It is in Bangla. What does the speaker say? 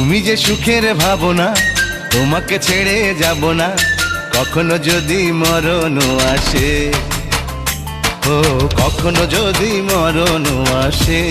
তুমি যে সুখের ভাবনা, তোমাকে ছেড়ে যাব না কখনো যদি মরণ আসে। ও কখনো যদি মরণ আসে।